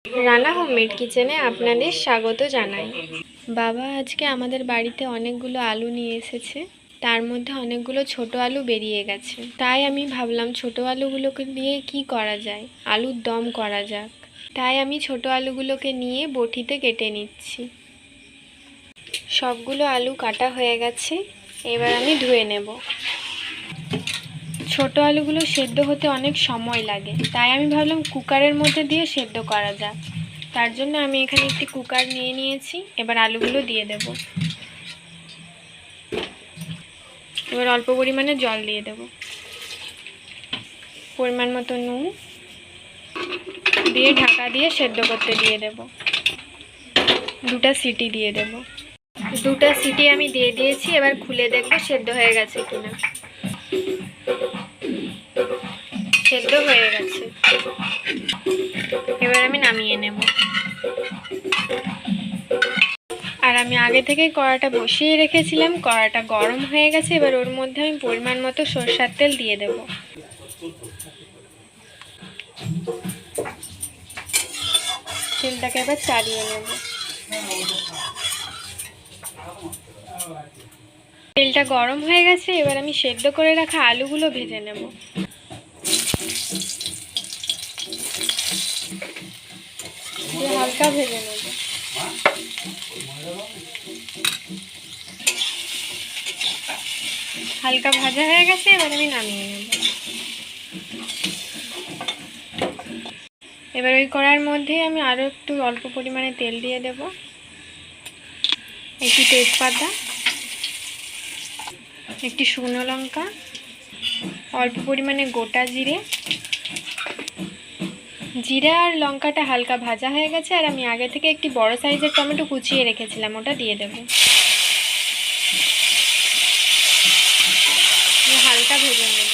Rana homemade কিচেনে আপনাদের স্বাগত জানাই। বাবা আজকে আমাদের বাড়িতে অনেকগুলো আলু নিয়ে এসেছে, তার মধ্যে অনেকগুলো ছোট আলু বেরিয়ে গেছে। তাই আমি ভাবলাম ছোট আলুগুলোকে দিয়ে কি করা যায়, আলুর দম করা যাক। তাই আমি ছোট আলুগুলোকে নিয়ে বটিতে কেটে নিচ্ছি। সবগুলো আলু কাটা হয়ে গেছে, এবার আমি ধুয়ে নেব। ছোট আলুগুলো সেদ্ধ হতে অনেক সময় লাগে, তাই আমি ভাবলাম কুকারের মধ্যে দিয়ে সেদ্ধ করা যাক। তার জন্য আমি এখানে একটি কুকার নিয়ে নিয়েছি। এবার আলুগুলো দিয়ে দেব। এবার অল্প পরিমাণে জল দিয়ে দেব, পরিমাণ মতো নুন দিয়ে ঢাকা দিয়ে সেদ্ধ করতে দিয়ে দেব। দুটো সিটি দিয়ে দেব। দুটো সিটি আমি দিয়ে দিয়েছি, এবার খুলে দেখব সেদ্ধ হয়ে গেছে কিনা। সেদ্ধ হয়ে গেছে, এবার আমি নামিয়ে নেব। আর আমি আগে থেকে কড়াটা বসিয়ে রেখেছিলাম, কড়াটা গরম হয়ে গেছে। এবার ওর মধ্যে আমি পরিমাণ মতো সরষের তেল দিয়ে দেব। তেলটাকে এবার চালিয়ে নেব। তেলটা গরম হয়ে গেছে, এবার আমি সেদ্ধ করে রাখা আলুগুলো ভেজে নেব। হালকা ভেজে নেব। হালকা ভাজা হয়ে গেছে, এবার আমি নামিয়ে নেব। এবার ওই কড়াইয়ের মধ্যে আমি আরও একটু অল্প পরিমাণে তেল দিয়ে দেব। একটি তেজপাতা, একটি শুকনো লঙ্কা, অল্প পরিমাণে গোটা জিরে। জিরা আর লঙ্কাটা হালকা ভাজা হয়ে গেছে, আর আমি আগে থেকে একটি বড় সাইজের টমেটো কুচিয়ে রেখেছিলাম, ওটা দিয়ে দেব। হালকা ভেজে নেব।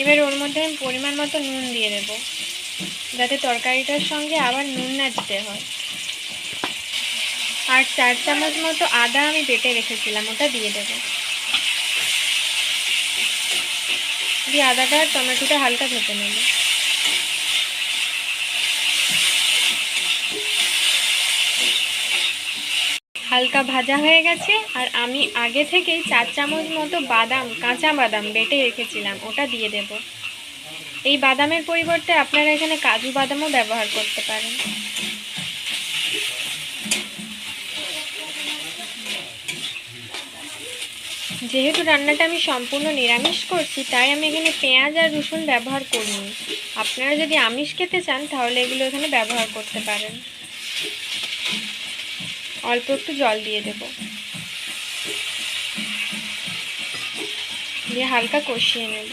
এবার ওর মধ্যে আমি পরিমাণ মতো নুন দিয়ে দেব, যাতে তরকারিটার সঙ্গে আবার নুন না দিতে হয়। আর 4 চামচ মতো আদা আমি বেটে রেখেছিলাম, ওটা দিয়ে দেব। দিয়ে আদাটা আর টমেটোটা হালকা ভেজে নেব। হালকা ভাজা হয়ে গেছে, আর আমি আগে থেকেই 4 চামচ মতো বাদাম, কাঁচা বাদাম বেটে রেখেছিলাম, ওটা দিয়ে দেব। এই বাদামের পরিবর্তে আপনারা এখানে কাজু বাদামও ব্যবহার করতে পারেন। যেহেতু রান্নাটা আমি সম্পূর্ণ নিরামিষ করছি, তাই আমি এখানে পেঁয়াজ আর রসুন ব্যবহার করিনি। আপনারা যদি আমিষ খেতে চান তাহলে এগুলো এখানে ব্যবহার করতে পারেন। অল্প একটু জল দিয়ে দেব, দিয়ে হালকা কষিয়ে নেব।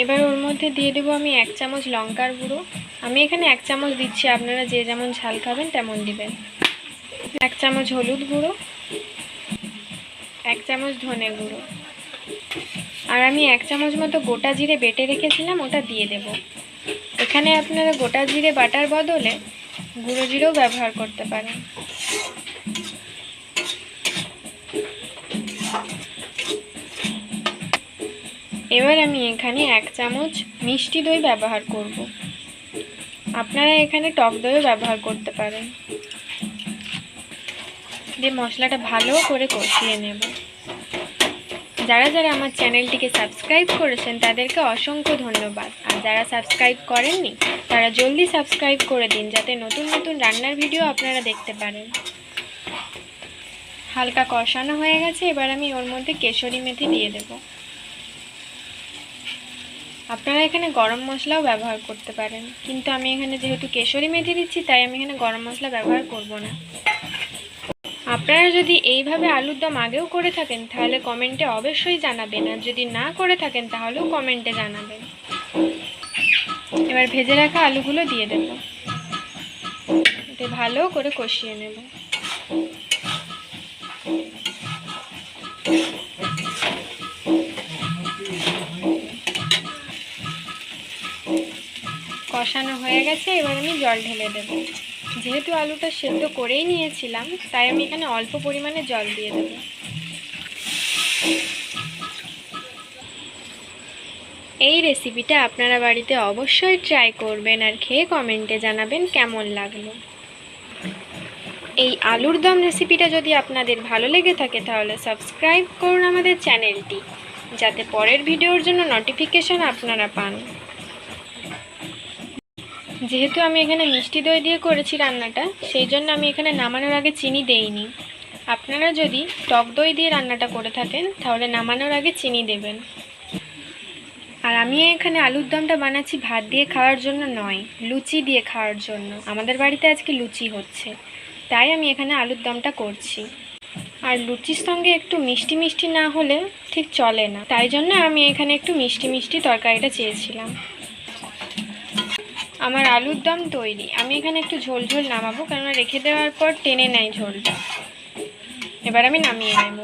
এবার ওর মধ্যে দিয়ে দেবো আমি 1 চামচ লঙ্কার গুঁড়ো। আমি এখানে 1 চামচ দিচ্ছি, আপনারা যে যেমন ঝাল খাবেন তেমন দিবেন। 1 চামচ হলুদ গুঁড়ো, 1 চামচ ধনে গুঁড়ো, আর আমি 1 চামচ মতো গোটা জিরে বেটে রেখেছিলাম, ওটা দিয়ে দেব। এখানে আপনারা গোটা জিরে বাটার বদলে গুঁড়ো জিরেও ব্যবহার করতে পারেন। এবার আমি এখানে 1 চামচ মিষ্টি দই ব্যবহার করব। আপনারা এখানে টক দইও ব্যবহার করতে পারেন। দিয়ে মশলাটা ভালো করে কষিয়ে নেব। যারা যারা আমার চ্যানেলটিকে সাবস্ক্রাইব করেছেন তাদেরকে অসংখ্য ধন্যবাদ, আর যারা সাবস্ক্রাইব করেননি তারা জলদি সাবস্ক্রাইব করে দিন, যাতে নতুন নতুন রান্নার ভিডিও আপনারা দেখতে পারেন। হালকা কষানো হয়ে গেছে, এবার আমি ওর মধ্যে কেশরি মেথি দিয়ে দেব। আপনারা এখানে গরম মশলাও ব্যবহার করতে পারেন, কিন্তু আমি এখানে যেহেতু কেশরি মেথি দিচ্ছি তাই আমি এখানে গরম মশলা ব্যবহার করব না। আপনারা যদি এইভাবে আলুর দম আগেও করে থাকেন তাহলে কমেন্টে অবশ্যই জানাবেন, আর যদি না করে থাকেন তাহলেও কমেন্টে জানাবেন। এবার ভেজে রাখা আলুগুলো দিয়ে দেব, এতে ভালো করে কষিয়ে নেব। কষানো হয়ে গেছে, এবার আমি জল ঢেলে দেব। যেহেতু আলুটা সেদ্ধ করেই নিয়েছিলাম তাই আমি এখানে অল্প পরিমাণে জল দিয়ে দেব। এই রেসিপিটা আপনারা বাড়িতে অবশ্যই ট্রাই করবেন আর খেয়ে কমেন্টে জানাবেন কেমন লাগলো। এই আলুর দম রেসিপিটা যদি আপনাদের ভালো লেগে থাকে তাহলে সাবস্ক্রাইব করুন আমাদের চ্যানেলটি, যাতে পরের ভিডিওর জন্য নোটিফিকেশন আপনারা পান। যেহেতু আমি এখানে মিষ্টি দই দিয়ে করেছি রান্নাটা, সেই জন্য আমি এখানে নামানোর আগে চিনি দেইনি। আপনারা যদি টক দই দিয়ে রান্নাটা করে থাকেন তাহলে নামানোর আগে চিনি দেবেন। আর আমি এখানে আলুর দমটা বানাচ্ছি ভাত দিয়ে খাওয়ার জন্য নয়, লুচি দিয়ে খাওয়ার জন্য। আমাদের বাড়িতে আজকে লুচি হচ্ছে, তাই আমি এখানে আলুর দমটা করছি। আর লুচির সঙ্গে একটু মিষ্টি মিষ্টি না হলে ঠিক চলে না, তাই জন্য আমি এখানে একটু মিষ্টি মিষ্টি তরকারিটা চেয়েছিলাম। আমার আলুর দম তৈরি। আমি এখানে একটু ঝোল ঝোল নামাবো, কেননা রেখে দেওয়ার পর টেনে নেয় ঝোলটা। এবার আমি নামিয়ে নেব।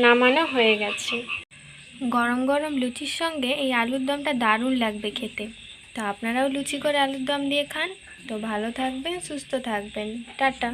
নামানো হয়ে গেছে। গরম গরম লুচির সঙ্গে এই আলুর দমটা দারুণ লাগবে খেতে। তো আপনারাও লুচি করে আলুর দম দিয়ে খান। তো ভালো থাকবেন, সুস্থ থাকবেন। টাটা।